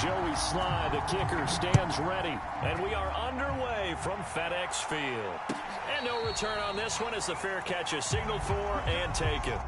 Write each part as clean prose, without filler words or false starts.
Joey Sly, the kicker, stands ready. And we are underway from FedEx Field. And no return on this one as the fair catch is signaled for and taken.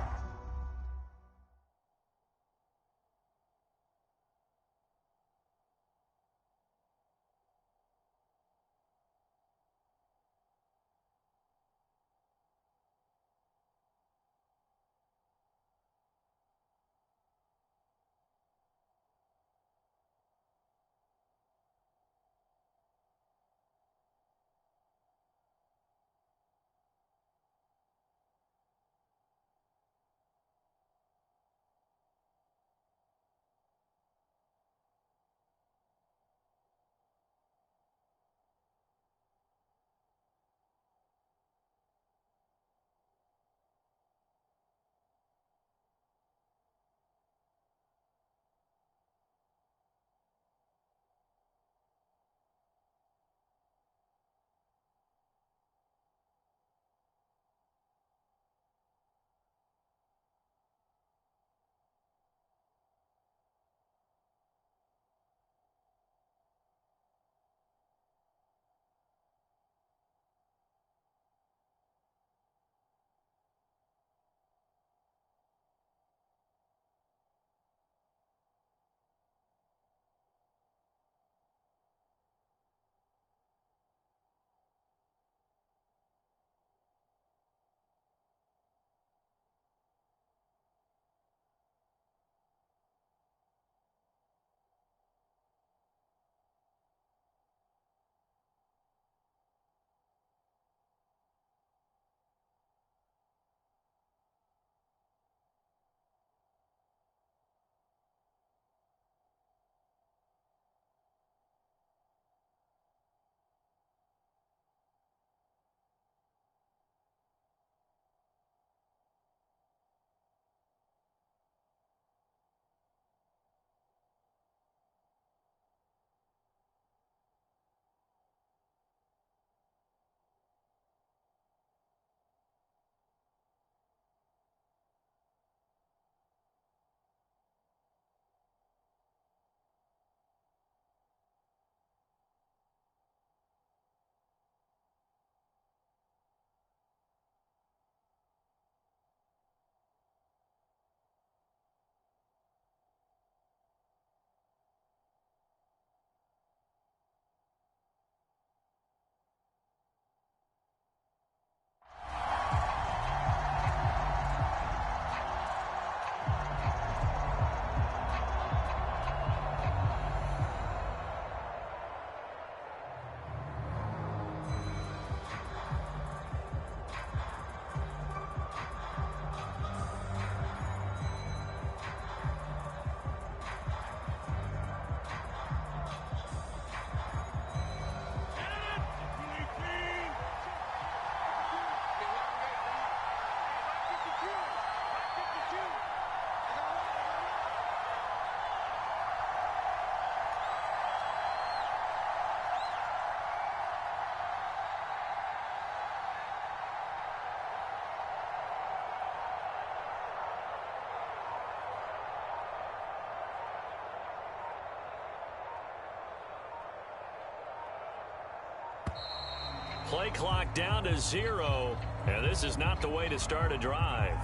Play clock down to 0. And this is not the way to start a drive.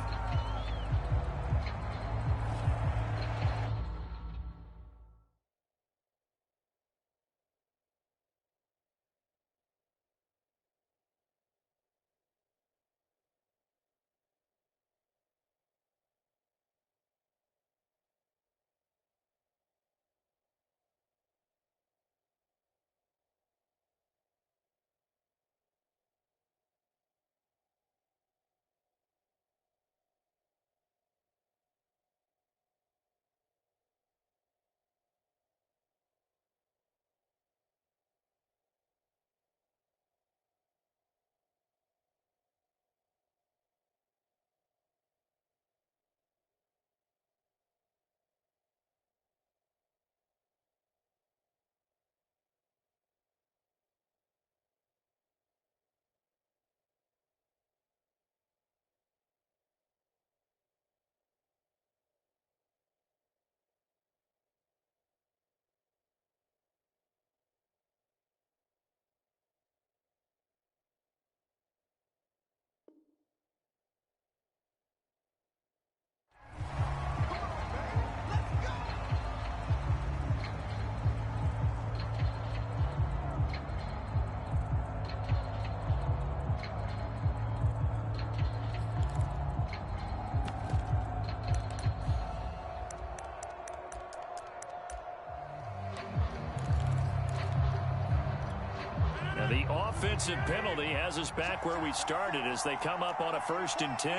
The offensive penalty has us back where we started as they come up on a 1st and 10.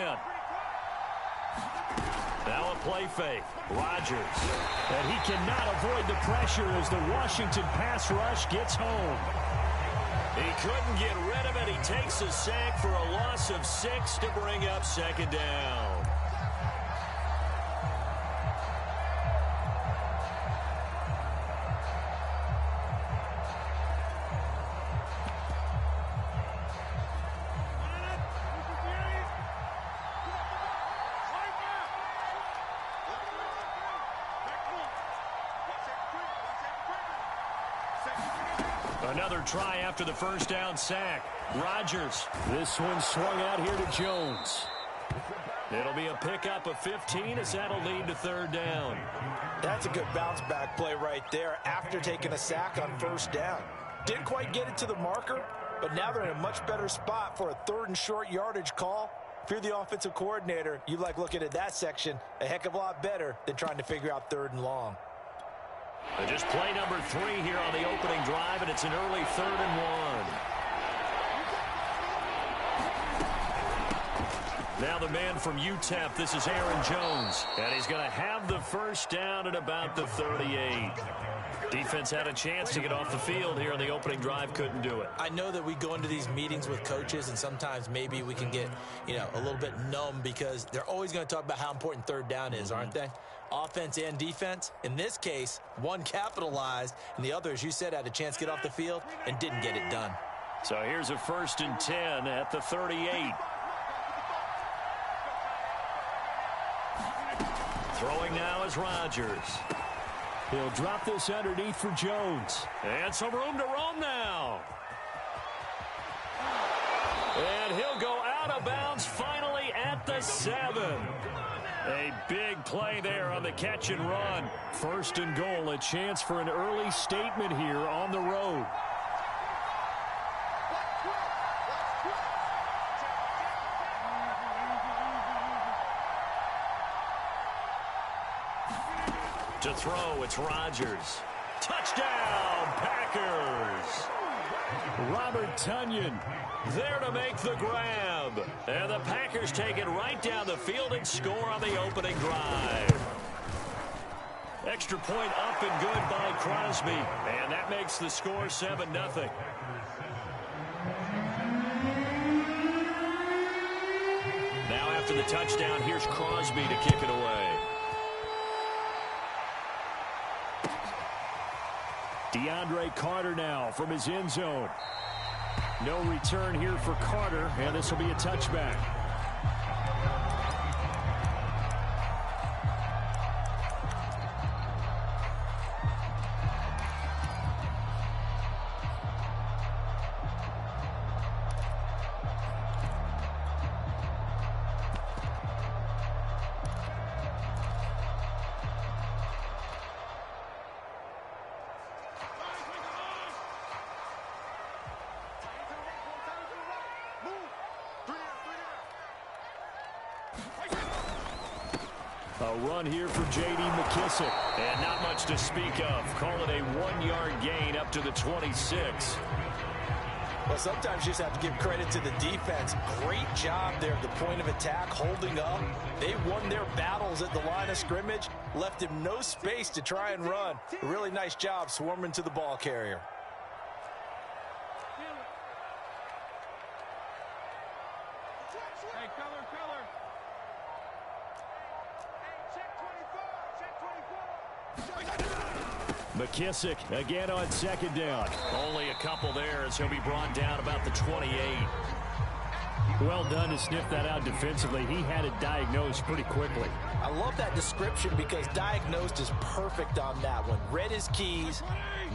Now a play fake. Rodgers. And he cannot avoid the pressure as the Washington pass rush gets home. He couldn't get rid of it. He takes a sack for a loss of 6 to bring up 2nd down. Another try after the 1st down sack. Rodgers. This one swung out here to Jones. It'll be a pickup of 15 as that'll lead to 3rd down. That's a good bounce back play right there after taking a sack on 1st down. Didn't quite get it to the marker, but now they're in a much better spot for a 3rd and short yardage call. If you're the offensive coordinator, you like looking at that section a heck of a lot better than trying to figure out 3rd and long. And just play number 3 here on the opening drive, and it's an early 3rd and 1. Now the man from UTEP, this is Aaron Jones. And he's going to have the 1st down at about the 38. Defense had a chance to get off the field here on the opening drive, couldn't do it. I know that we go into these meetings with coaches, and sometimes maybe we can get, a little bit numb because they're always going to talk about how important 3rd down is, aren't they? Offense and defense. In this case, one capitalized, and the other, as you said, had a chance to get off the field and didn't get it done. So here's a 1st and 10 at the 38. Throwing now is Rodgers. He'll drop this underneath for Jones. And some room to roam now. And he'll go out of bounds finally at the 7. A big play there on the catch and run. 1st and goal, a chance for an early statement here on the road. To throw, it's Rodgers. Touchdown, Packers! Robert Tonyan there to make the grab. And the Packers take it right down the field and score on the opening drive. Extra point up and good by Crosby. And that makes the score 7-0. Now after the touchdown, here's Crosby to kick it away. DeAndre Carter now from his end zone. No return here for Carter, and this will be a touchback. A run here for J.D. McKissick. And not much to speak of. Call it a 1-yard gain up to the 26. Well, sometimes you just have to give credit to the defense. Great job there at the point of attack, holding up. They won their battles at the line of scrimmage, left him no space to try and run. A really nice job swarming to the ball carrier. Hey, color. McKissick again on 2nd down. Only a couple there as he'll be brought down about the 28. Well done to sniff that out defensively. He had it diagnosed pretty quickly. I love that description because diagnosed is perfect on that one. Read his keys,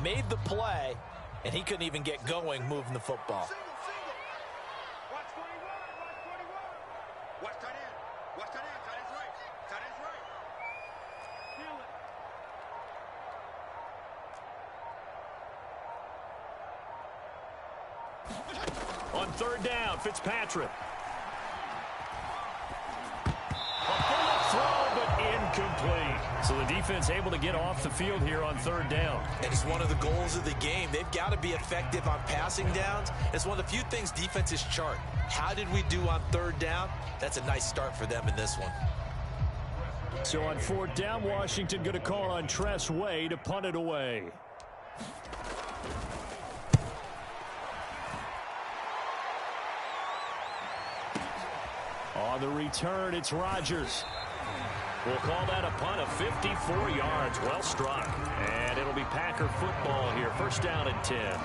made the play, and he couldn't even get going moving the football. On 3rd down, Fitzpatrick. A bullet throw, but incomplete. incomplete. So the defense able to get off the field here on third down. And it's one of the goals of the game. They've got to be effective on passing downs. It's one of the few things defenses chart. How did we do on third down? That's a nice start for them in this one. So on fourth down, Washington going to call on Tress Way to punt it away. On the return, it's Rodgers. We'll call that a punt of 54 yards. Well struck. And it'll be Packer football here. First down and 10.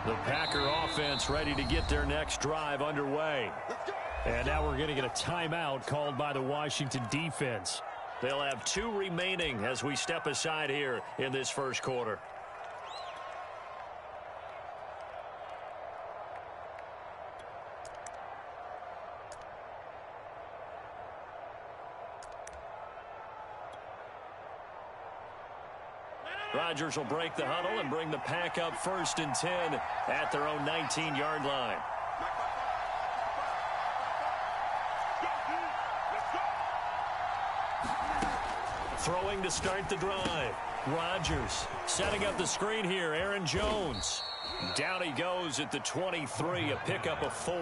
The Packer offense ready to get their next drive underway. And now we're going to get a timeout called by the Washington defense. They'll have 2 remaining as we step aside here in this first quarter. Rodgers will break the huddle and bring the Pack up first and 10 at their own 19-yard line. Throwing to start the drive. Rodgers setting up the screen here. Aaron Jones. Down he goes at the 23, a pickup of 4.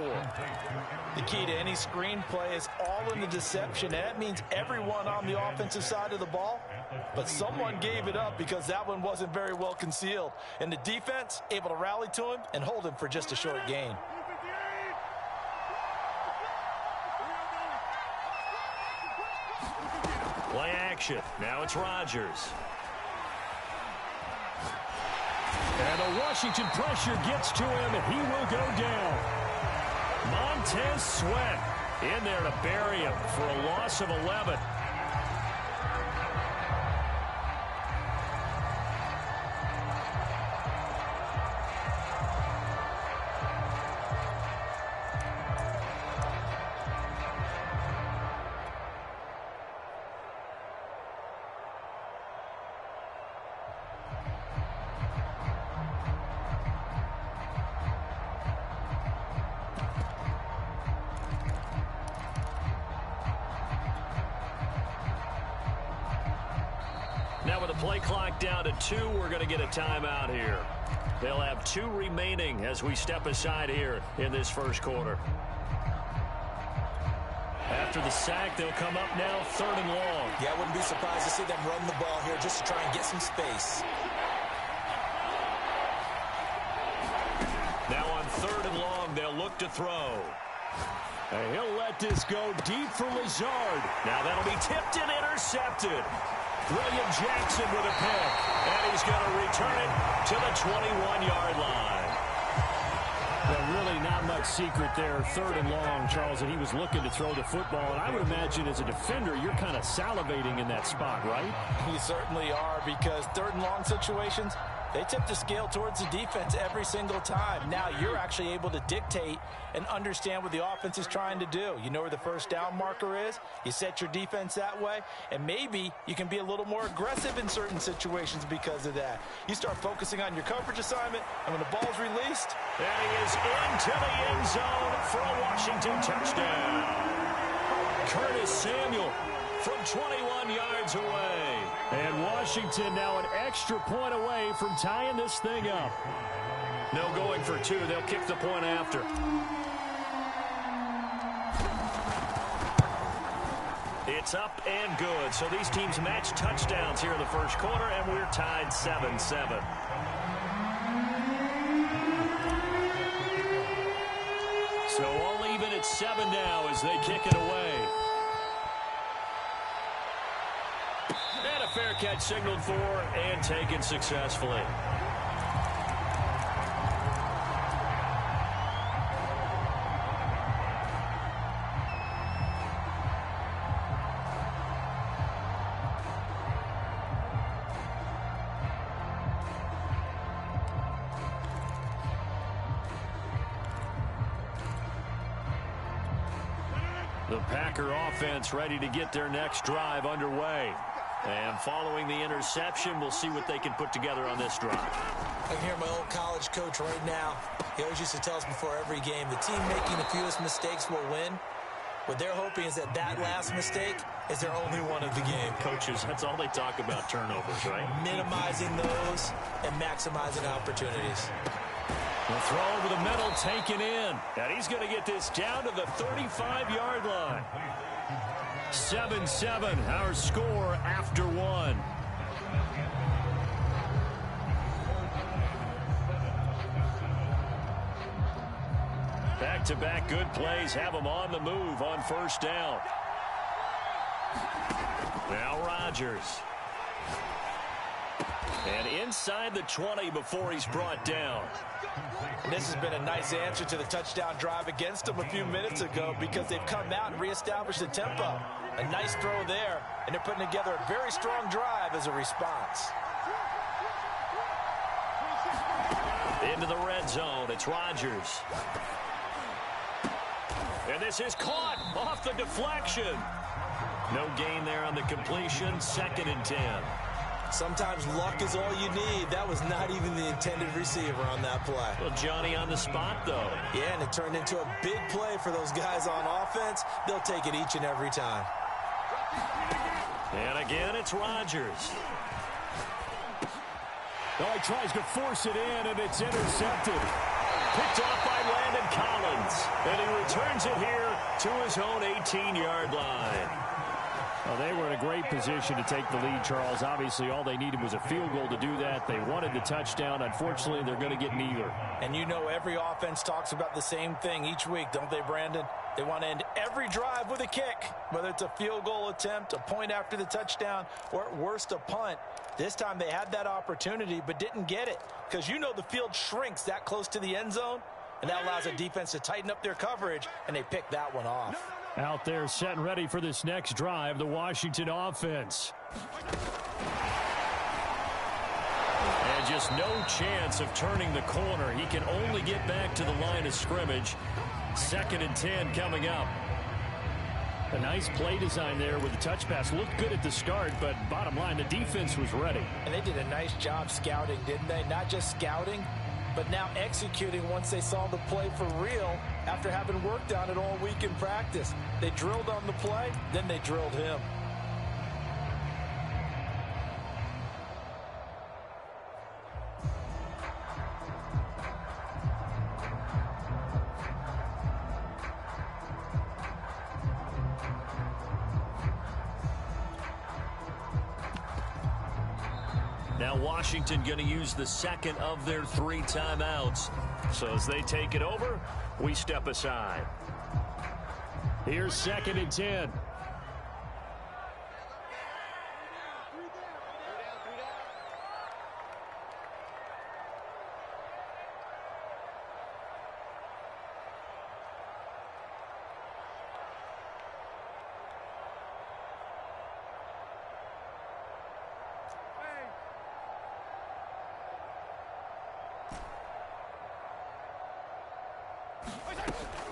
The key to any screenplay is all in the deception. That means everyone on the offensive side of the ball, but someone gave it up because that one wasn't very well concealed. And the defense able to rally to him and hold him for just a short gain. Play action. Now it's Rodgers. And the Washington pressure gets to him, and he will go down. Montez Sweat in there to bury him for a loss of 11. Now with the play clock down to 2, we're going to get a timeout here. They'll have 2 remaining as we step aside here in this first quarter. After the sack, they'll come up now 3rd and long. Yeah, I wouldn't be surprised to see them run the ball here just to try and get some space. Now on 3rd and long, they'll look to throw. And he'll let this go deep for Lazard. Now that'll be tipped and intercepted. William Jackson with a pick, and he's going to return it to the 21-yard line. Well, really not much secret there. 3rd and long, Charles, and he was looking to throw the football. And I would imagine as a defender, you're kind of salivating in that spot, right? You certainly are, because 3rd and long situations, they tip the scale towards the defense every single time. Now you're actually able to dictate and understand what the offense is trying to do. You know where the first down marker is. You set your defense that way, and maybe you can be a little more aggressive in certain situations because of that. You start focusing on your coverage assignment, and when the ball's released, and he is into the end zone for a Washington touchdown. Curtis Samuel from 21 yards away. And Washington now an extra point away from tying this thing up. No going for 2. They'll kick the point after. It's up and good. So these teams match touchdowns here in the first quarter, and we're tied 7-7. So all even at 7 now as they kick it away. And a fair catch signaled for and taken successfully. The Packer offense ready to get their next drive underway. And following the interception, we'll see what they can put together on this drive. I can hear my old college coach right now. He always used to tell us before every game, the team making the fewest mistakes will win. What they're hoping is that last mistake is their only one of the game. Coaches, that's all they talk about, turnovers, right? Minimizing those and maximizing opportunities. The throw over the middle taken in. And he's going to get this down to the 35-yard line. 7-7, our score after one. Back-to-back good plays have them on the move on first down. Now Rodgers. And inside the 20 before he's brought down. This has been a nice answer to the touchdown drive against them a few minutes ago because they've come out and reestablished the tempo. A nice throw there, and they're putting together a very strong drive as a response. Into the red zone, it's Rodgers. And this is caught off the deflection. No gain there on the completion, 2nd and 10. Sometimes luck is all you need. That was not even the intended receiver on that play. Well, Johnny on the spot, though. Yeah, and it turned into a big play for those guys on offense. They'll take it each and every time. And again, it's Rodgers. Oh, he tries to force it in, and it's intercepted. Picked off by Landon Collins. And he returns it here to his own 18-yard line. Well, they were in a great position to take the lead, Charles. Obviously, all they needed was a field goal to do that. They wanted the touchdown. Unfortunately, they're going to get neither. And you know every offense talks about the same thing each week, don't they, Brandon? They want to end every drive with a kick, whether it's a field goal attempt, a point after the touchdown, or at worst, a punt. This time they had that opportunity but didn't get it because you know the field shrinks that close to the end zone, and that allows a defense to tighten up their coverage, and they picked that one off. Out there set and ready for this next drive, the Washington offense. And just no chance of turning the corner. He can only get back to the line of scrimmage. 2nd and 10 coming up. A nice play design there with the touch pass. Looked good at the start, but bottom line, the defense was ready. And they did a nice job scouting, didn't they? Not just scouting, but now executing once they saw the play for real after having worked on it all week in practice. They drilled on the play, then they drilled him. Now Washington going to use the 2nd of their 3 timeouts. So as they take it over, we step aside. Here's 2nd and 10.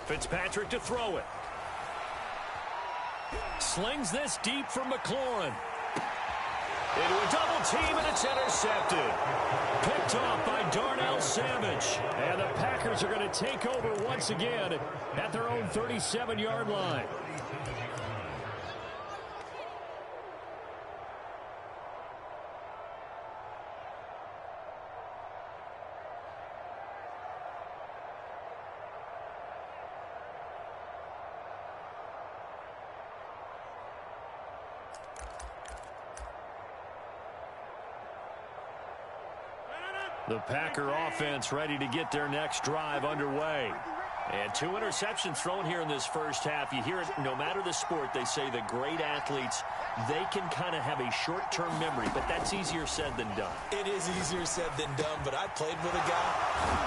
Fitzpatrick to throw it. Slings this deep from McLaurin. Into a double team, and it's intercepted. Picked off by Darnell Savage. And the Packers are going to take over once again at their own 37-yard line. The Packer offense ready to get their next drive underway. And 2 interceptions thrown here in this first half. You hear it, no matter the sport, they say the great athletes, they can kind of have a short-term memory, but that's easier said than done. It is easier said than done, but I played with a guy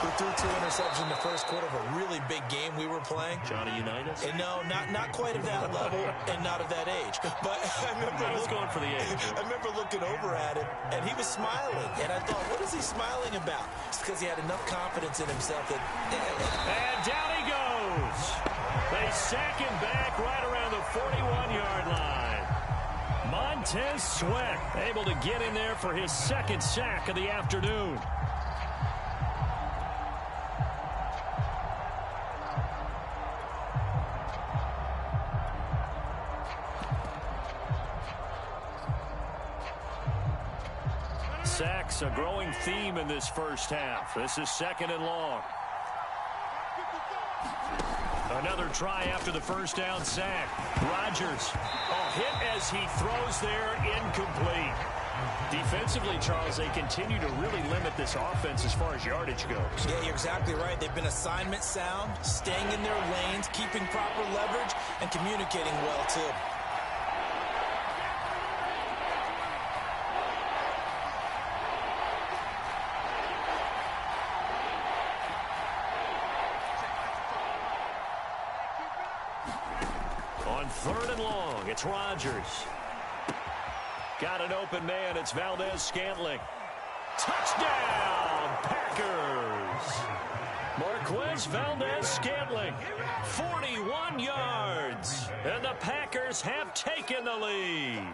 who threw 2 interceptions in the first quarter of a really big game we were playing. Johnny Unitas? And no, not quite of that level and not of that age. But I remember going for the age. I remember looking over at him, and he was smiling. And I thought, what is he smiling about? It's because he had enough confidence in himself that... And down he goes. They sack him back right around the 41-yard line. Montez Sweat able to get in there for his second sack of the afternoon. Sacks a growing theme in this first half. This is 2nd and long. Another try after the first down sack. Rodgers, a hit as he throws there, incomplete. Defensively, Charles, they continue to really limit this offense as far as yardage goes. Yeah, you're exactly right. They've been assignment sound, staying in their lanes, keeping proper leverage, and communicating well, too. On 3rd and long, it's Rodgers. Got an open man. It's Valdez-Scantling. Touchdown, Packers. Marquez Valdez-Scantling, 41 yards. And the Packers have taken the lead.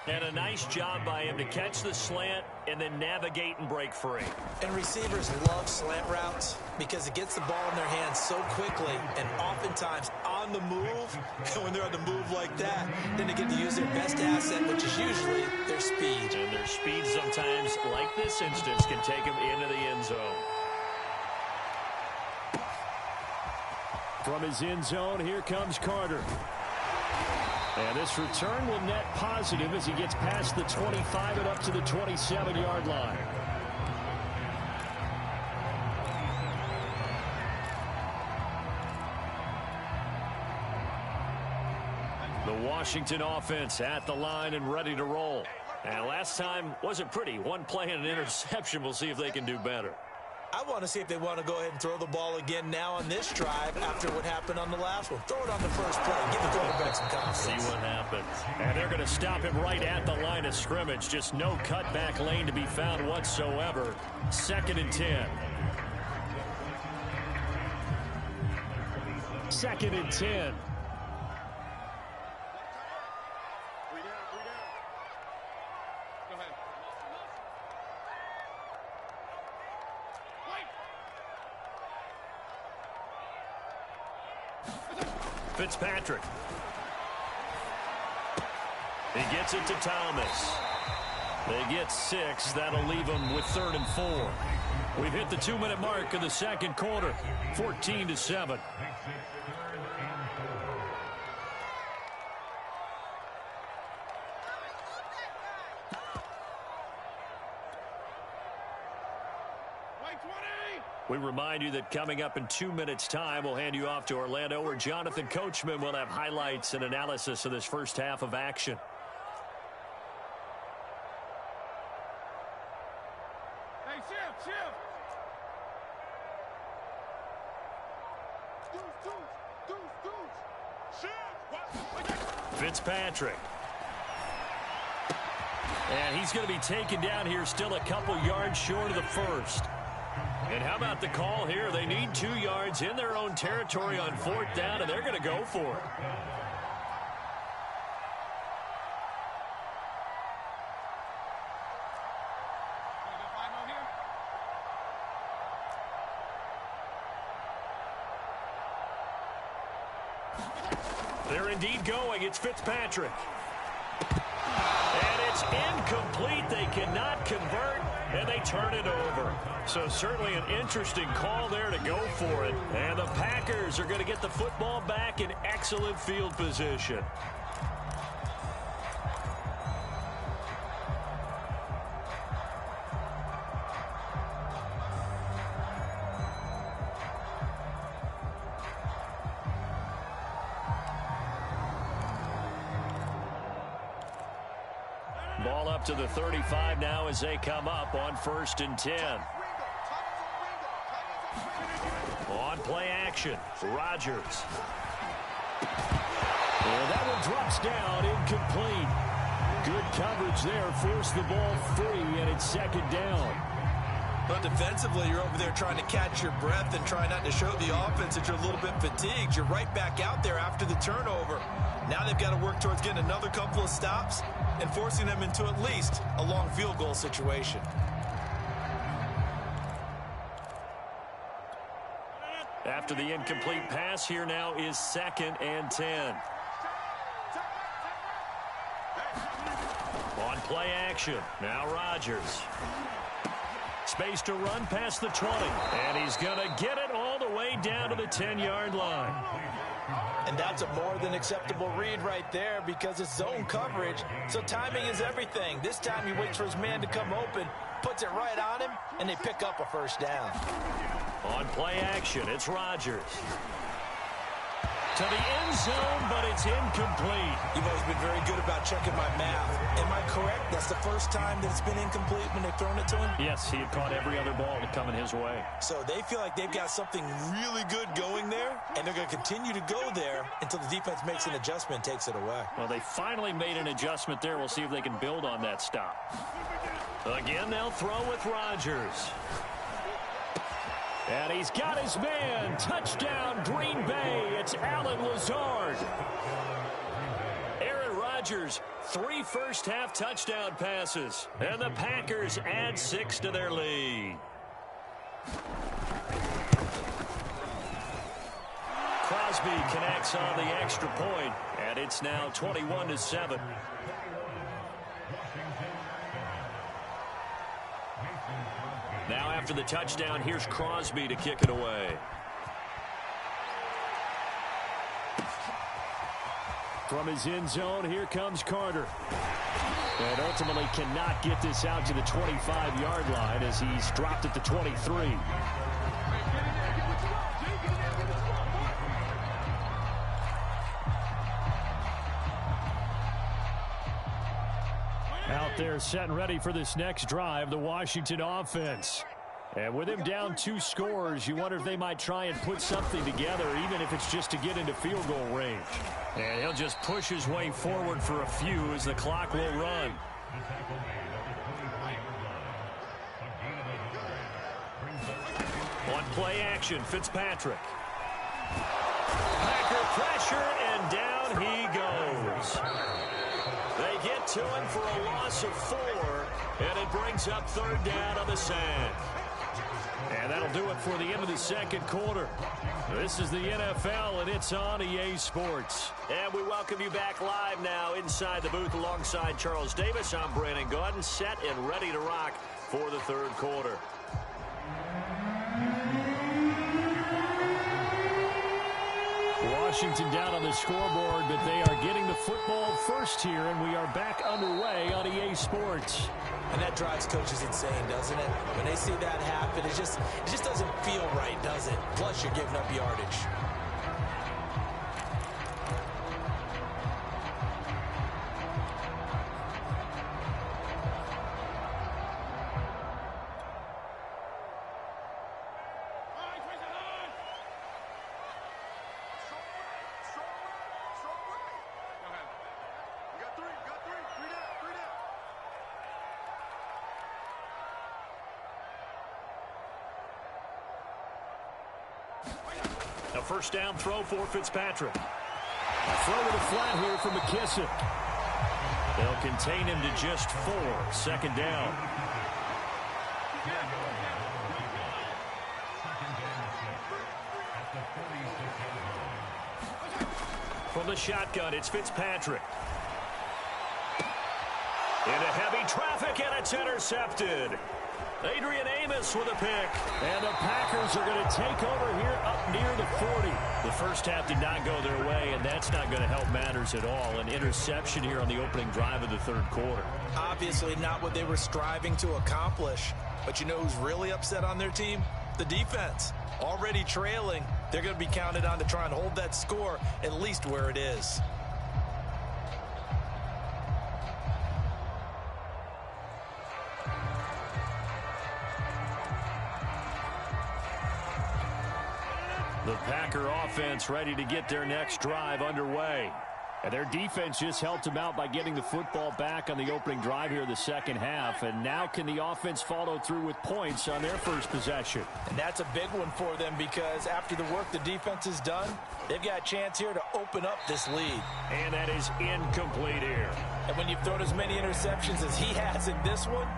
And a nice job by him to catch the slant and then navigate and break free. And receivers love slant routes because it gets the ball in their hands so quickly and oftentimes on the move. And when they're on the move like that, then they get to use their best asset, which is usually their speed. And their speed sometimes, like this instance, can take them into the end zone. From his end zone, here comes Carter. And this return will net positive as he gets past the 25 and up to the 27-yard line. The Washington offense at the line and ready to roll. And last time wasn't pretty. One play and an interception. We'll see if they can do better. I want to see if they want to go ahead and throw the ball again now on this drive after what happened on the last one. Throw it on the first play. Give the quarterback some confidence. See what happens. And they're going to stop him right at the line of scrimmage. Just no cutback lane to be found whatsoever. 2nd and 10. 2nd and 10. Fitzpatrick. He gets it to Thomas. They get 6. That'll leave them with 3rd and 4. We've hit the 2-minute mark of the second quarter. 14-7. We remind you that coming up in 2 minutes' time, we'll hand you off to Orlando, where Jonathan Coachman will have highlights and analysis of this first half of action. Hey, Shift! Fitzpatrick. And he's going to be taken down here still a couple yards short of the first. And how about the call here? They need 2 yards in their own territory on 4th down, and they're going to go for it. They're indeed going. It's Fitzpatrick. And it's incomplete. They cannot convert, and they turn it over. So certainly an interesting call there to go for it. And the Packers are going to get the football back in excellent field position. Ball up to the 35 now as they come up on 1st and 10. On play action, Rodgers. And that one drops down, incomplete. Good coverage there, forced the ball free, and it's 2nd down. But defensively, you're over there trying to catch your breath and try not to show the offense that you're a little bit fatigued. You're right back out there after the turnover. Now they've got to work towards getting another couple of stops and forcing them into at least a long field goal situation. After the incomplete pass, here now is 2nd and 10. On play action, now Rodgers. Space to run past the 20, and he's going to get it all the way down to the 10-yard line. And that's a more than acceptable read right there because it's zone coverage, so timing is everything. This time he waits for his man to come open, puts it right on him, and they pick up a first down. On play action, it's Rodgers. To the end zone, but it's incomplete. You've always been very good about checking my math. Am I correct? That's the first time that it's been incomplete when they've thrown it to him? Yes, he had caught every other ball coming his way. So they feel like they've got something really good going there, and they're going to continue to go there until the defense makes an adjustment and takes it away. Well, they finally made an adjustment there. We'll see if they can build on that stop. Again, they'll throw with Rodgers. And he's got his man. Touchdown, Green Bay. It's Allen Lazard. Aaron Rodgers, 3 first-half touchdown passes. And the Packers add 6 to their lead. Crosby connects on the extra point, and it's now 21-7. Now after the touchdown, here's Crosby to kick it away. From his end zone, here comes Carter. And ultimately cannot get this out to the 25-yard line as he's dropped at the 23. Out there set and ready for this next drive, the Washington offense. And with him down 2 scores, you wonder if they might try and put something together, even if it's just to get into field goal range. And he'll just push his way forward for a few as the clock will run. On play action, Fitzpatrick. Packer pressure, and down he goes. They get to him for a loss of 4, and it brings up 3rd down on the sack. And that'll do it for the end of the second quarter. This is the NFL, and it's on EA Sports. And we welcome you back live now inside the booth alongside Charles Davis. I'm Brandon Gaudin, set and ready to rock for the 3rd quarter. Washington down on the scoreboard, but they are getting the football first here, and we are back underway on EA Sports. And that drives coaches insane, doesn't it? When they see that happen, it just doesn't feel right, does it? Plus, you're giving up yardage. A first down throw for Fitzpatrick. A throw to the flat here from McKissick. They'll contain him to just 4. 2nd down. From the shotgun, it's Fitzpatrick. Into heavy traffic, and it's intercepted. Adrian Amos with a pick. And the Packers are going to take over here up near the 40. The first half did not go their way, and that's not going to help matters at all. An interception here on the opening drive of the 3rd quarter. Obviously not what they were striving to accomplish. But you know who's really upset on their team? The defense. Already trailing. They're going to be counted on to try and hold that score at least where it is. The Packer offense ready to get their next drive underway. And their defense just helped them out by getting the football back on the opening drive here in the second half. And now can the offense follow through with points on their first possession? And that's a big one for them because after the work the defense has done, they've got a chance here to open up this lead. And that is incomplete here. And when you've thrown as many interceptions as he has in this one,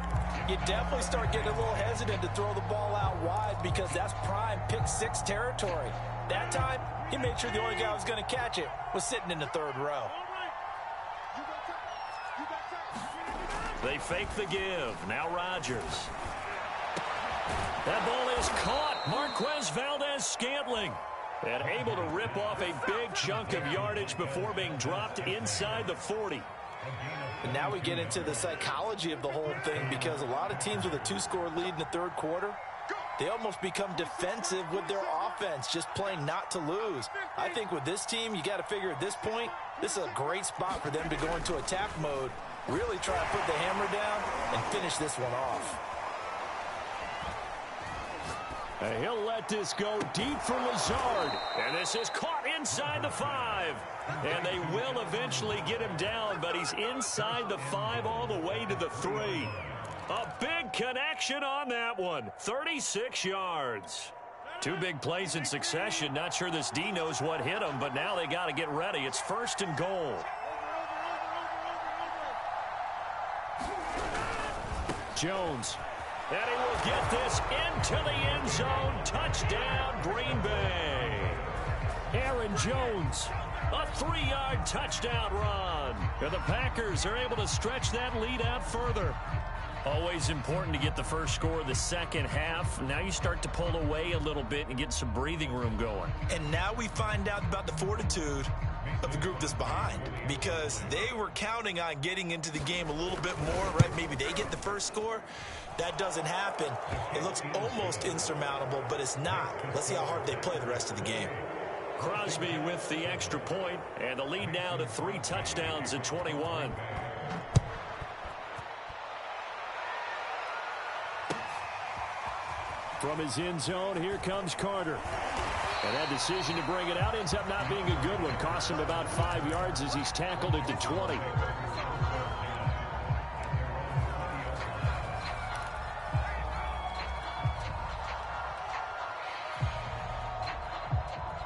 you definitely start getting a little hesitant to throw the ball out wide because that's prime pick six territory. That time, he made sure the only guy who was going to catch it was sitting in the third row. They fake the give. Now Rodgers. That ball is caught. Marquez Valdez-Scantling. And able to rip off a big chunk of yardage before being dropped inside the 40. And now we get into the psychology of the whole thing because a lot of teams with a two-score lead in the third quarter, they almost become defensive with their offense, just playing not to lose. I think with this team, you got to figure at this point, this is a great spot for them to go into attack mode, really try to put the hammer down and finish this one off. And he'll let this go deep for Lazard. And this is caught inside the 5. And they will eventually get him down, but he's inside the 5 all the way to the 3. A big connection on that one. 36 yards. Two big plays in succession. Not sure this D knows what hit him, but now they got to get ready. It's 1st and goal. Jones. And he will get this into the end zone. Touchdown, Green Bay. Aaron Jones. A 3-yard touchdown run. And the Packers are able to stretch that lead out further. Always important to get the first score of the second half. Now you start to pull away a little bit and get some breathing room going. And now we find out about the fortitude of the group that's behind because they were counting on getting into the game a little bit more, right? Maybe they get the first score. That doesn't happen. It looks almost insurmountable, but it's not. Let's see how hard they play the rest of the game. Crosby with the extra point, and the lead now to 3 touchdowns at 21. From his end zone, here comes Carter. And that decision to bring it out ends up not being a good one. Cost him about 5 yards as he's tackled at the 20.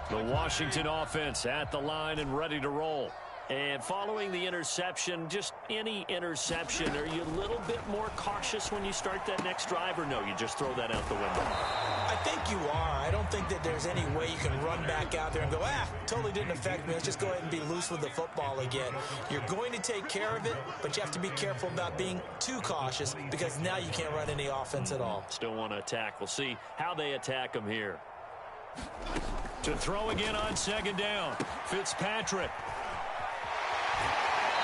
The Washington offense at the line and ready to roll. And following the interception, just any interception, are you a little bit more cautious when you start that next drive, or no, you just throw that out the window? I think you are. I don't think that there's any way you can run back out there and go, totally didn't affect me. Let's just go ahead and be loose with the football again. You're going to take care of it, but you have to be careful about being too cautious because now you can't run any offense at all. Still want to attack. We'll see how they attack them here. To throw again on 2nd down, Fitzpatrick.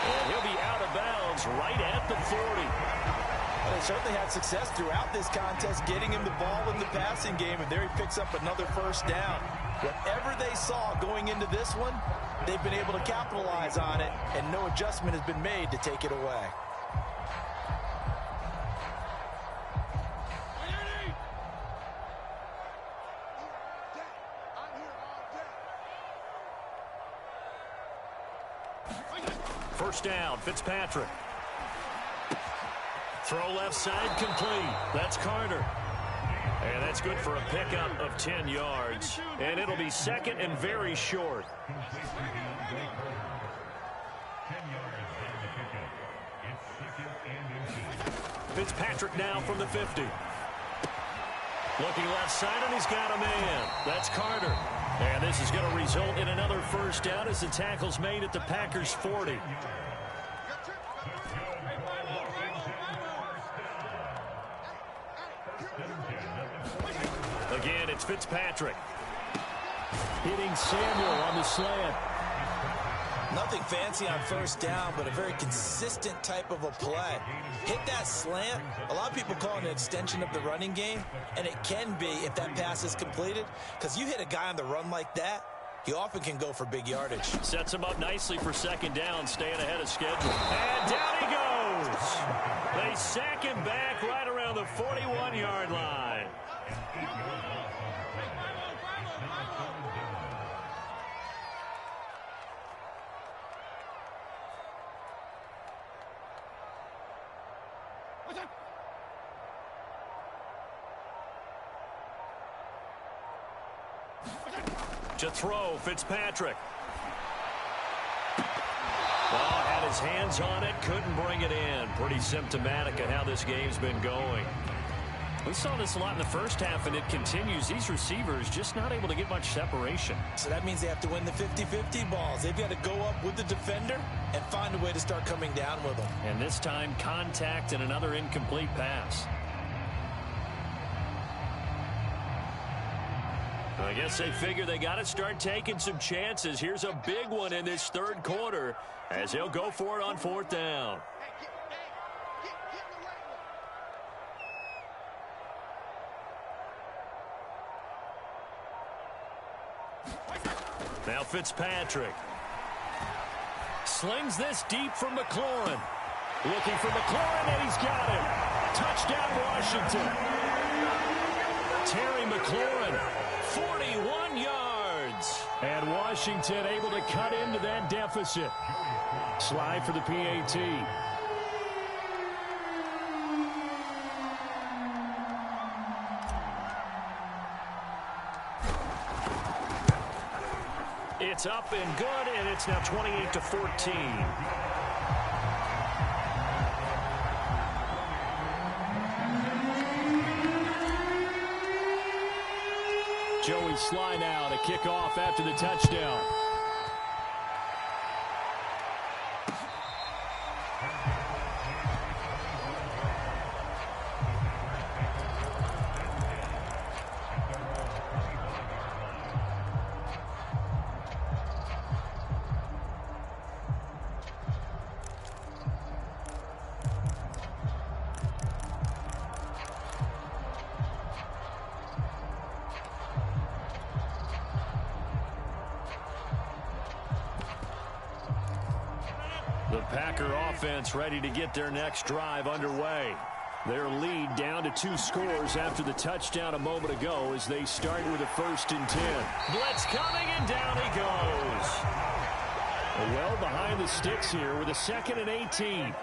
And he'll be out of bounds right at the 40. Well, they certainly had success throughout this contest getting him the ball in the passing game, and there he picks up another 1st down. Whatever they saw going into this one, they've been able to capitalize on it, and no adjustment has been made to take it away. First down, Fitzpatrick. Throw left side complete. That's Carter. And that's good for a pickup of 10 yards. And it'll be 2nd and very short. Fitzpatrick now from the 50. Looking left side, and he's got a man. That's Carter. And this is going to result in another 1st down as the tackle's made at the Packers' 40. Again, it's Fitzpatrick. Hitting Samuel on the slant. Nothing fancy on 1st down, but a very consistent type of a play. Hit that slant. A lot of people call it an extension of the running game, and it can be if that pass is completed, because you hit a guy on the run like that, he often can go for big yardage. Sets him up nicely for 2nd down, staying ahead of schedule. And down he goes. They sack him back right around the 41-yard line. To throw, Fitzpatrick. Well, had his hands on it, couldn't bring it in. Pretty symptomatic of how this game's been going. We saw this a lot in the first half, and it continues. These receivers just not able to get much separation. So that means they have to win the 50-50 balls. They've got to go up with the defender and find a way to start coming down with them. And this time, contact and another incomplete pass. I guess they figure they got to start taking some chances. Here's a big one in this third quarter as he'll go for it on fourth down. Now Fitzpatrick. Slings this deep from McLaurin. Looking for McLaurin, and he's got it. Touchdown, Washington. Terry McLaurin, 41 yards. And Washington able to cut into that deficit. Slide for the PAT. It's up and good, and it's now 28-14. Joey Sly now to kick off after the touchdown. The Packer offense ready to get their next drive underway. Their lead down to 2 scores after the touchdown a moment ago as they start with a 1st and 10. Blitz coming, and down he goes. Well behind the sticks here with a 2nd and 18.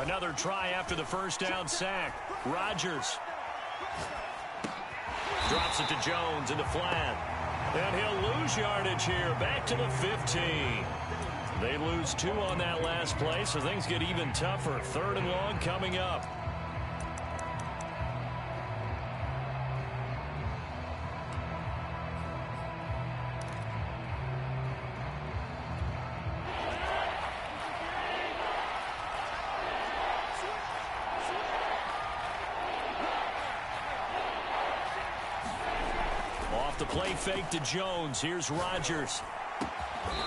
Another try after the first down sack. Rodgers drops it to Jones into flat. And he'll lose yardage here, back to the 15. They lose 2 on that last play, so things get even tougher. 3rd and long coming up. The play fake to Jones. Here's Rodgers.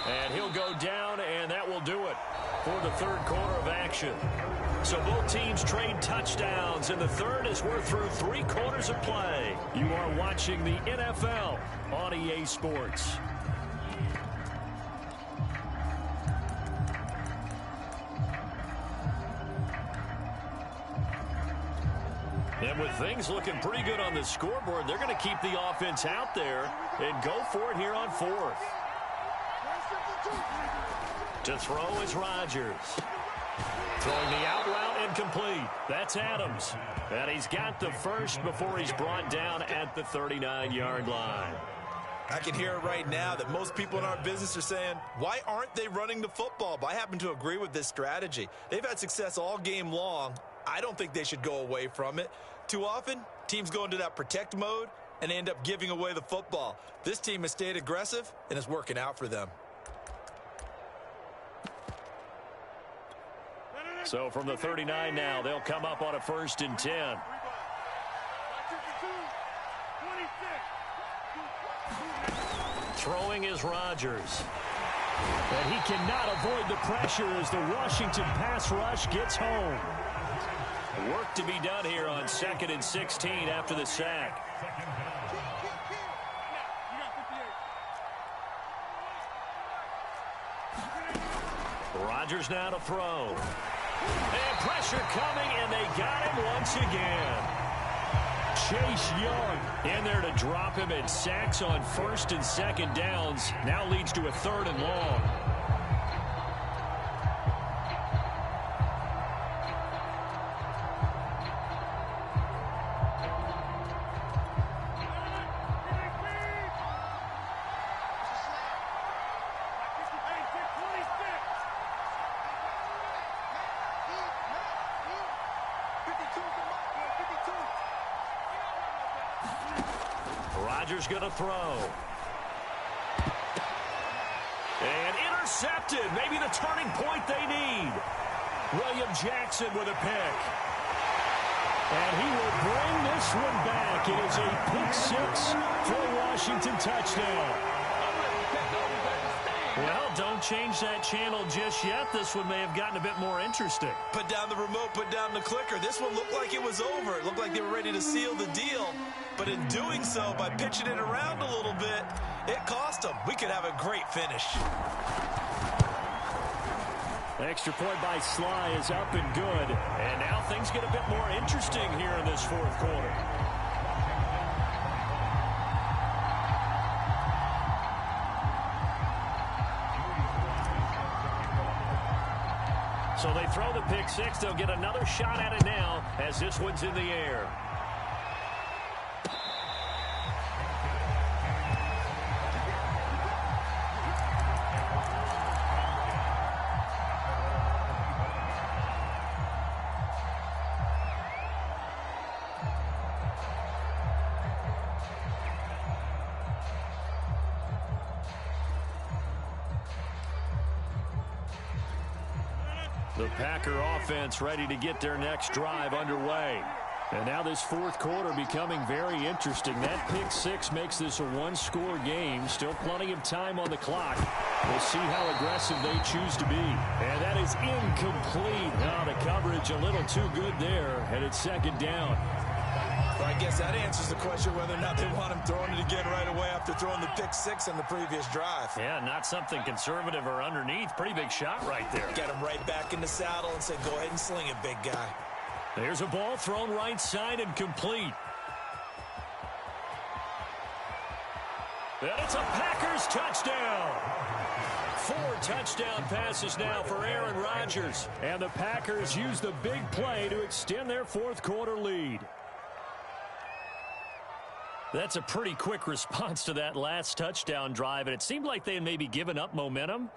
And he'll go down, and that will do it for the third quarter of action. So both teams trade touchdowns, and the third as we're through 3 quarters of play. You are watching the NFL on EA Sports. And with things looking pretty good on the scoreboard, they're going to keep the offense out there and go for it here on 4th. To throw is Rodgers. Throwing the out route incomplete. That's Adams. And he's got the first before he's brought down at the 39-yard line. I can hear it right now that most people in our business are saying, why aren't they running the football? But I happen to agree with this strategy. They've had success all game long. I don't think they should go away from it. Too often, teams go into that protect mode and end up giving away the football. This team has stayed aggressive, and it's working out for them. So from the 39 now, they'll come up on a 1st and 10. Throwing is Rodgers. And he cannot avoid the pressure as the Washington pass rush gets home. Work to be done here on 2nd and 16 after the sack. Rodgers now to throw. And pressure coming, and they got him once again. Chase Young in there to drop him, and sacks on 1st and 2nd downs. Now leads to a 3rd and long. Rodgers going to throw. And intercepted. Maybe the turning point they need. William Jackson with a pick. And he will bring this one back. It is a pick six for a Washington touchdown. Well, don't change that channel just yet. This one may have gotten a bit more interesting. Put down the remote, put down the clicker. This one looked like it was over. It looked like they were ready to seal the deal. But in doing so, by pitching it around a little bit, it cost them. We could have a great finish. Extra point by Sly is up and good. And now things get a bit more interesting here in this fourth quarter. So they throw the pick six. They'll get another shot at it now as this one's in the air. The Packer offense ready to get their next drive underway. And now this fourth quarter becoming very interesting. That pick six makes this a one-score game. Still plenty of time on the clock. We'll see how aggressive they choose to be. And that is incomplete. Now the coverage a little too good there. And it's second down. Well, I guess that answers the question whether or not they want him throwing it again right away after throwing the pick six on the previous drive. Yeah, not something conservative or underneath. Pretty big shot right there. Get him right back in the saddle and say, go ahead and sling it, big guy. There's a ball thrown right side and complete. And it's a Packers touchdown. 4 touchdown passes now for Aaron Rodgers. And the Packers use the big play to extend their fourth quarter lead. That's a pretty quick response to that last touchdown drive, and it seemed like they had maybe given up momentum.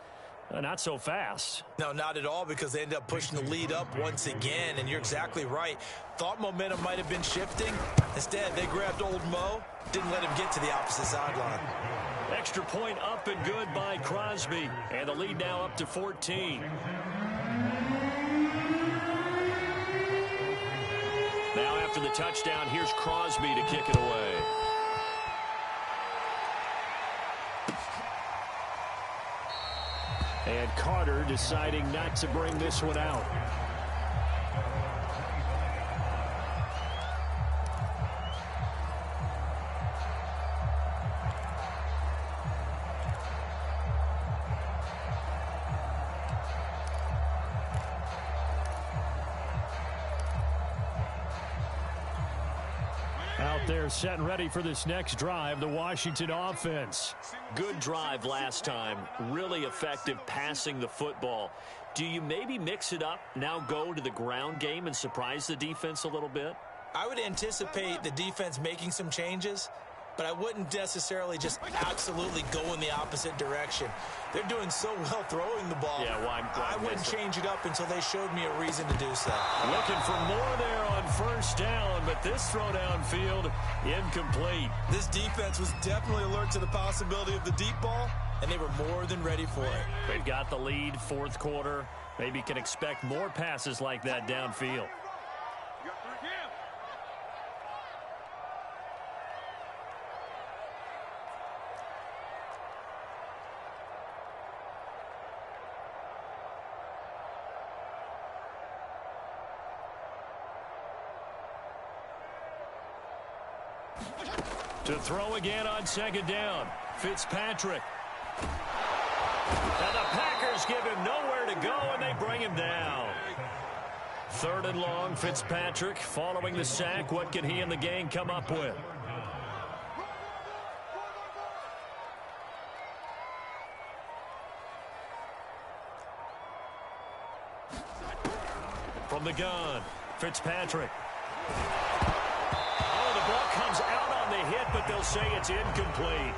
Not so fast. No, not at all, because they ended up pushing the lead up once again, and you're exactly right. Thought momentum might have been shifting. Instead, they grabbed old Mo, didn't let him get to the opposite sideline. Extra point up and good by Crosby, and the lead now up to 14. Now after the touchdown, here's Crosby to kick it away. And Carter deciding not to bring this one out. Out there set and ready for this next drive, the Washington offense. Good drive last time. Really effective passing the football. Do you maybe mix it up, now go to the ground game and surprise the defense a little bit? I would anticipate the defense making some changes, but I wouldn't necessarily just absolutely go in the opposite direction. They're doing so well throwing the ball. Yeah, I wouldn't change it up until they showed me a reason to do so. Looking for more there on first down, but this throw downfield incomplete. This defense was definitely alert to the possibility of the deep ball, and they were more than ready for it. They've got the lead, fourth quarter. Maybe can expect more passes like that downfield. To throw again on second down. Fitzpatrick. And the Packers give him nowhere to go, and they bring him down. Third and long, Fitzpatrick following the sack. What can he and the gang come up with? From the gun, Fitzpatrick. Oh, the ball comes out on the hit, but they'll say it's incomplete.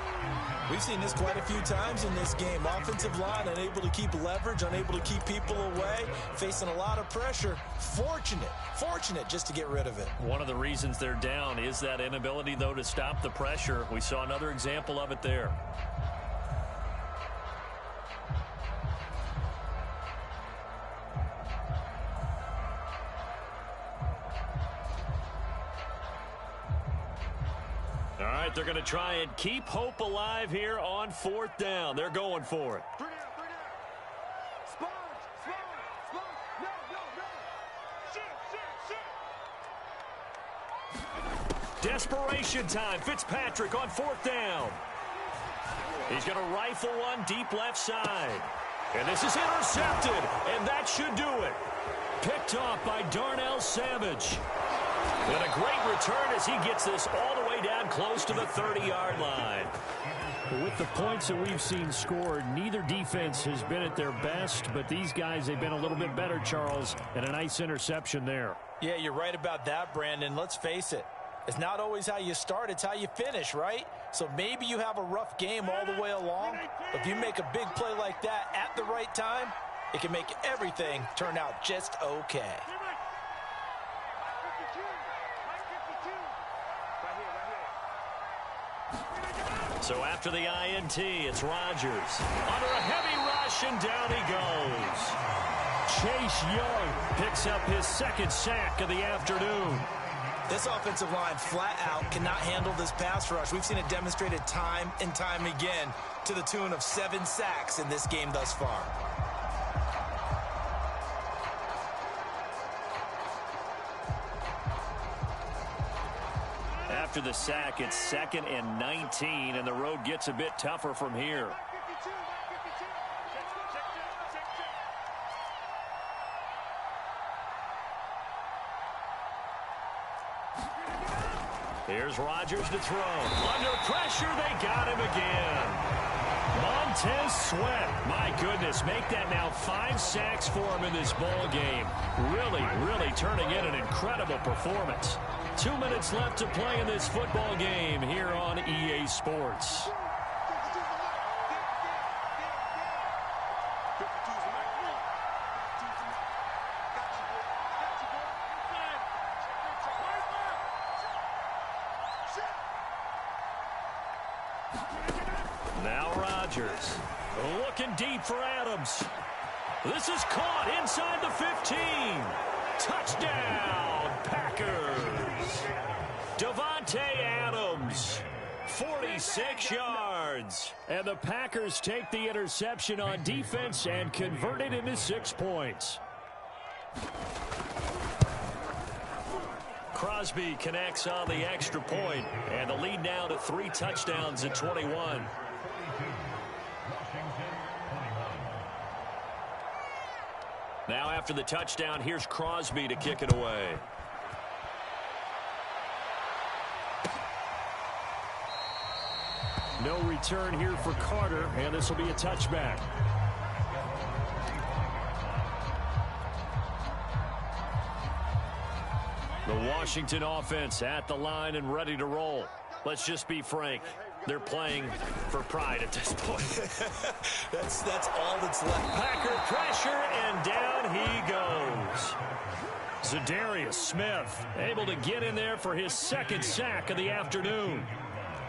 We've seen this quite a few times in this game. Offensive line unable to keep leverage, unable to keep people away, facing a lot of pressure. Fortunate just to get rid of it. One of the reasons they're down is that inability, though, to stop the pressure. We saw another example of it there. All right, they're going to try and keep hope alive here on 4th down. They're going for it. Desperation time. Fitzpatrick on 4th down. He's going to rifle one deep left side. And this is intercepted, and that should do it. Picked off by Darnell Savage. And a great return as he gets this all the way down close to the 30-yard line. With the points that we've seen scored, neither defense has been at their best, but these guys, they've been a little bit better, Charles, and a nice interception there. Yeah, you're right about that, Brandon. Let's face it. It's not always how you start, it's how you finish, right? So maybe you have a rough game all the way along, but if you make a big play like that at the right time, it can make everything turn out just okay. So after the INT, it's Rodgers. Under a heavy rush, and down he goes. Chase Young picks up his second sack of the afternoon. This offensive line flat out cannot handle this pass rush. We've seen it demonstrated time and time again to the tune of 7 sacks in this game thus far. After the sack, it's 2nd and 19, and the road gets a bit tougher from here. Here's Rodgers to throw. Under pressure, they got him again. Montez Sweat, my goodness, make that now 5 sacks for him in this ball game. Really turning in an incredible performance. 2 minutes left to play in this football game here on EA Sports. Now Rodgers looking deep for Adams. This is caught inside the 15. Touchdown, Packers. Davante Adams, 46 yards. And the Packers take the interception on defense and convert it into 6 points. Crosby connects on the extra point, and the lead now to 3 touchdowns at 21. Now after the touchdown, here's Crosby to kick it away. No return here for Carter, and this will be a touchback. The Washington offense at the line and ready to roll. Let's just be frank. They're playing for pride at this point. that's all that's left. Packer pressure, and down he goes. Zadarius Smith able to get in there for his 2nd sack of the afternoon.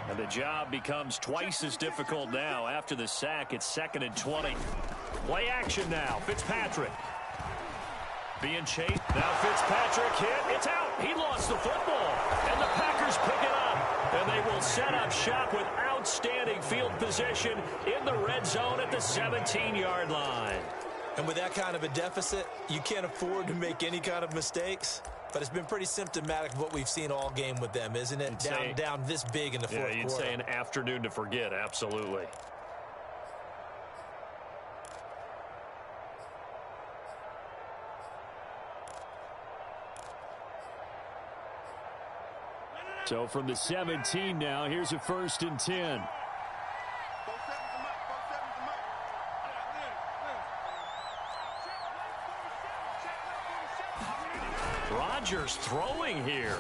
And the job becomes twice as difficult now. After the sack, it's 2nd and 20. Play action now. Fitzpatrick. Being chased. Now Fitzpatrick hit. It's out. He lost the football. And the Packers pick it up. And they will set up shop with outstanding field position in the red zone at the 17-yard line. And with that kind of a deficit, you can't afford to make any kind of mistakes. But it's been pretty symptomatic of what we've seen all game with them, isn't it? Down this big in the fourth quarter. Yeah, you'd say an afternoon to forget. Absolutely. So from the 17 now, here's a 1st and 10. Rodgers throwing here.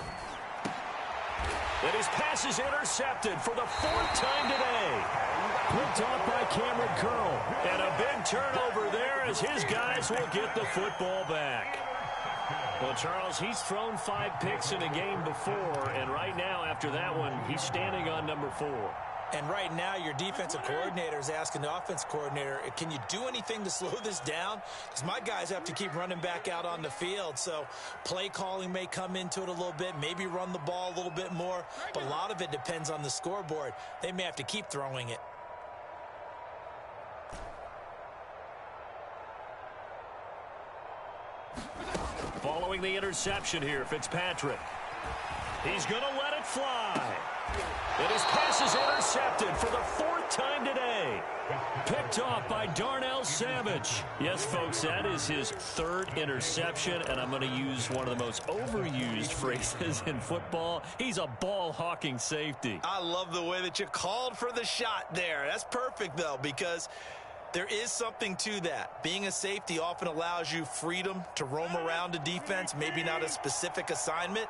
And his pass is intercepted for the 4th time today. Picked off by Cameron Curl. And a big turnover there as his guys will get the football back. Well, Charles, he's thrown 5 picks in a game before, and right now, after that one, he's standing on number 4. And right now, your defensive coordinator is asking the offense coordinator, can you do anything to slow this down? Because my guys have to keep running back out on the field. So play calling may come into it a little bit, maybe run the ball a little bit more. But a lot of it depends on the scoreboard. They may have to keep throwing it. Following the interception here, Fitzpatrick. He's going to let it fly. And his pass is intercepted for the 4th time today. Picked off by Darnell Savage. Yes, folks, that is his 3rd interception, and I'm going to use one of the most overused phrases in football. He's a ball-hawking safety. I love the way that you called for the shot there. That's perfect, though, because there is something to that. Being a safety often allows you freedom to roam around a defense, maybe not a specific assignment.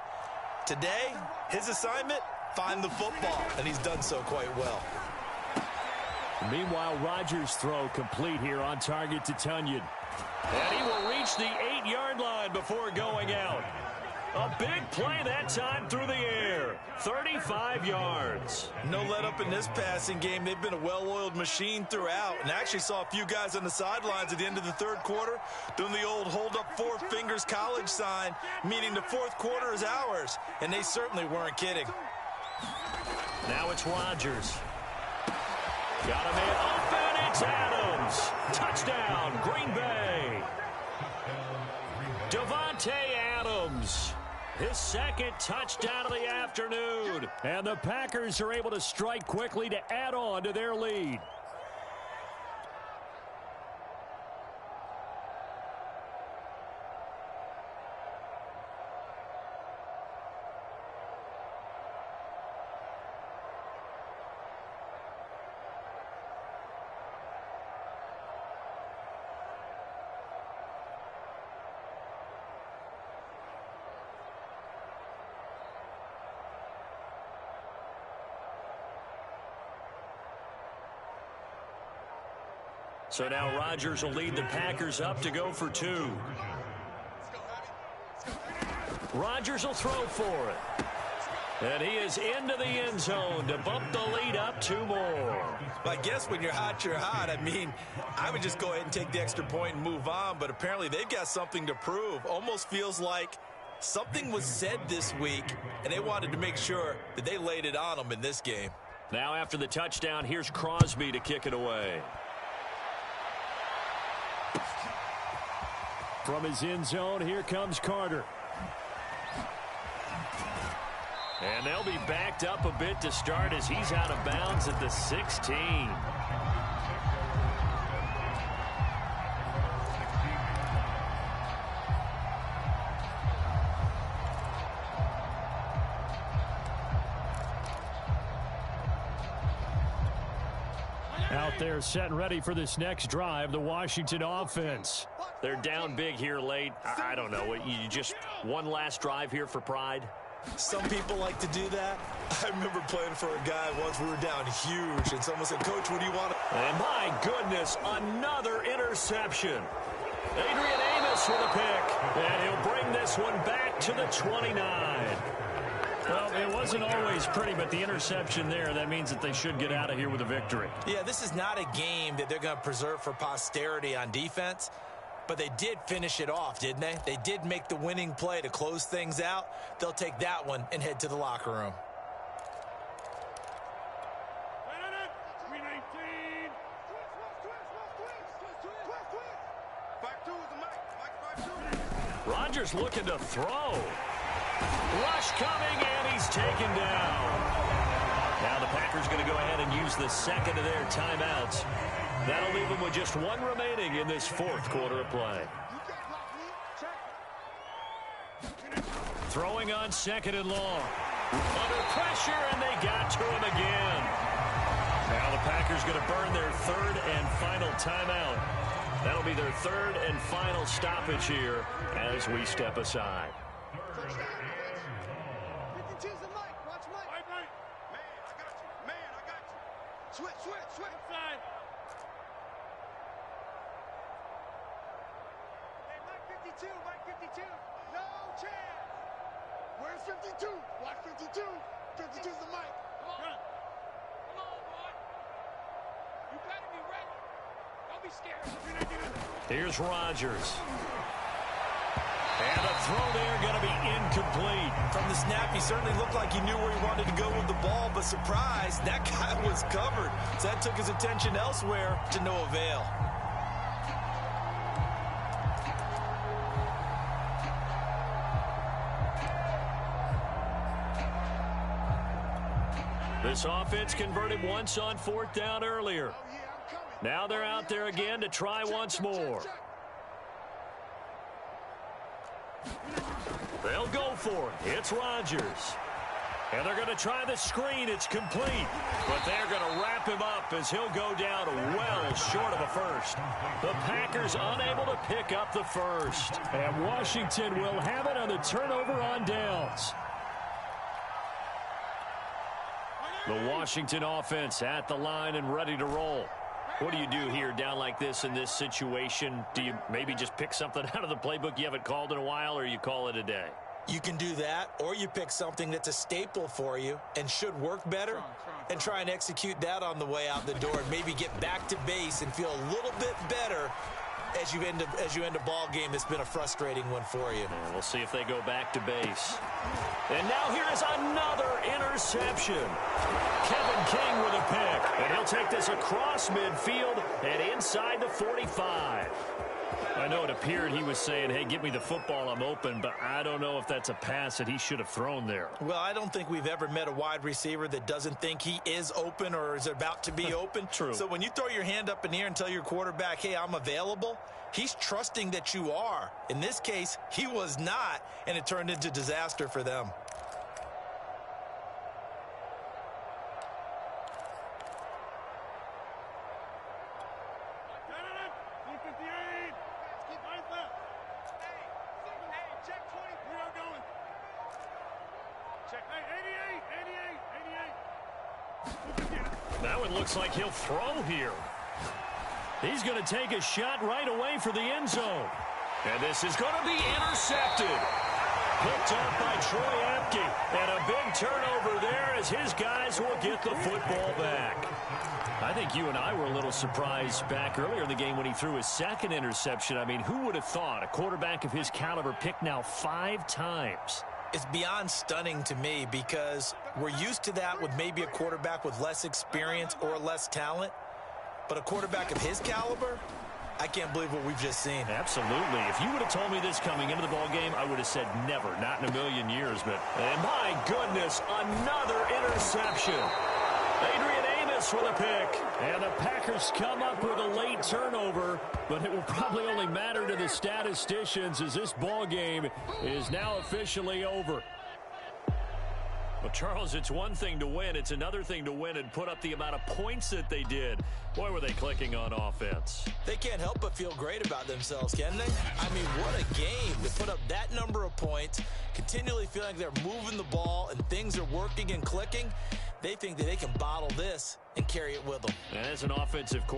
Today, his assignment, find the football, and he's done so quite well. Meanwhile, Rodgers' throw complete here on target to Tonyan. And he will reach the 8-yard line before going out. A big play that time through the air. 35 yards. No let up in this passing game. They've been a well-oiled machine throughout. And I actually saw a few guys on the sidelines at the end of the 3rd quarter doing the old hold up 4 fingers college sign, meaning the 4th quarter is ours. And they certainly weren't kidding. Now it's Rodgers. Got him in. Open, it's Adams. Touchdown, Green Bay. Devontae Adams. His 2nd touchdown of the afternoon. And the Packers are able to strike quickly to add on to their lead. So now Rodgers will lead the Packers up to go for 2. Rodgers will throw for it. And he is into the end zone to bump the lead up 2 more. I guess when you're hot, you're hot. I mean, I would just go ahead and take the extra point and move on, but apparently they've got something to prove. Almost feels like something was said this week, and they wanted to make sure that they laid it on them in this game. Now after the touchdown, here's Crosby to kick it away. From his end zone, here comes Carter. And they'll be backed up a bit to start as he's out of bounds at the 16. Out there set and ready for this next drive, the Washington offense. They're down big here late. I don't know. You just one last drive here for pride? Some people like to do that. I remember playing for a guy once. We were down huge, and someone said, "Coach, what do you want?" And my goodness, another interception. Adrian Amos with a pick, and he'll bring this one back to the 29. Well, it wasn't always pretty, but the interception there, that means that they should get out of here with a victory. Yeah, this is not a game that they're going to preserve for posterity on defense, but they did finish it off, didn't they? They did make the winning play to close things out. They'll take that one and head to the locker room. Rodgers looking to throw. Rush coming, and he's taken down. Now the Packers going to go ahead and use the second of their timeouts. That'll leave them with just one remaining in this 4th quarter of play. Throwing on 2nd and long. Under pressure, and they got to him again. Now the Packers going to burn their 3rd and final timeout. That'll be their 3rd and final stoppage here as we step aside. Switch. Inside. Hey, Mike 52. No chance. Where's 52? Watch 52. 52's the mic. Come on, boy. You better be ready. Don't be scared. Here's Rodgers. And the throw there going to be incomplete. From the snap, he certainly looked like he knew where he wanted to go with the ball, but surprise, that guy was covered. So that took his attention elsewhere to no avail. This offense converted once on 4th down earlier. Now they're out there again to try once more. They'll go for it. It's Rodgers. And they're going to try the screen. It's complete. But they're going to wrap him up as he'll go down well short of a first. The Packers unable to pick up the first. And Washington will have it on the turnover on downs. The Washington offense at the line and ready to roll. What do you do here down like this in this situation? Do you maybe just pick something out of the playbook you haven't called in a while, or you call it a day? You can do that, or you pick something that's a staple for you and should work better and try and execute that on the way out the door and maybe get back to base and feel a little bit better as you end a ball game that's been a frustrating one for you. And we'll see if they go back to base. And now here is another interception. Kevin King with a pick. And he'll take this across midfield and inside the 45. I know it appeared he was saying, hey, give me the football, I'm open, but I don't know if that's a pass that he should have thrown there. Well, I don't think we've ever met a wide receiver that doesn't think he is open or is about to be open. True. So when you throw your hand up in the air and tell your quarterback, hey, I'm available, he's trusting that you are. In this case, he was not, and it turned into disaster for them. That one looks like he'll throw here. He's going to take a shot right away for the end zone. And this is going to be intercepted. Picked up by Troy Apke. And a big turnover there as his guys will get the football back. I think you and I were a little surprised back earlier in the game when he threw his second interception. I mean, who would have thought a quarterback of his caliber picked now 5 times? It's beyond stunning to me because we're used to that with maybe a quarterback with less experience or less talent. But a quarterback of his caliber, I can't believe what we've just seen. Absolutely. If you would have told me this coming into the ballgame, I would have said never, not in a million years. But and my goodness, another interception. Adrian Amos with a pick. And the Packers come up with a late turnover, but it will probably only matter to the statisticians as this ball game is now officially over. Well, Charles, it's one thing to win. It's another thing to win and put up the amount of points that they did. Boy, were they clicking on offense. They can't help but feel great about themselves, can they? I mean, what a game to put up that number of points, continually feeling like they're moving the ball and things are working and clicking. They think that they can bottle this and carry it with them. And as an offensive coordinator,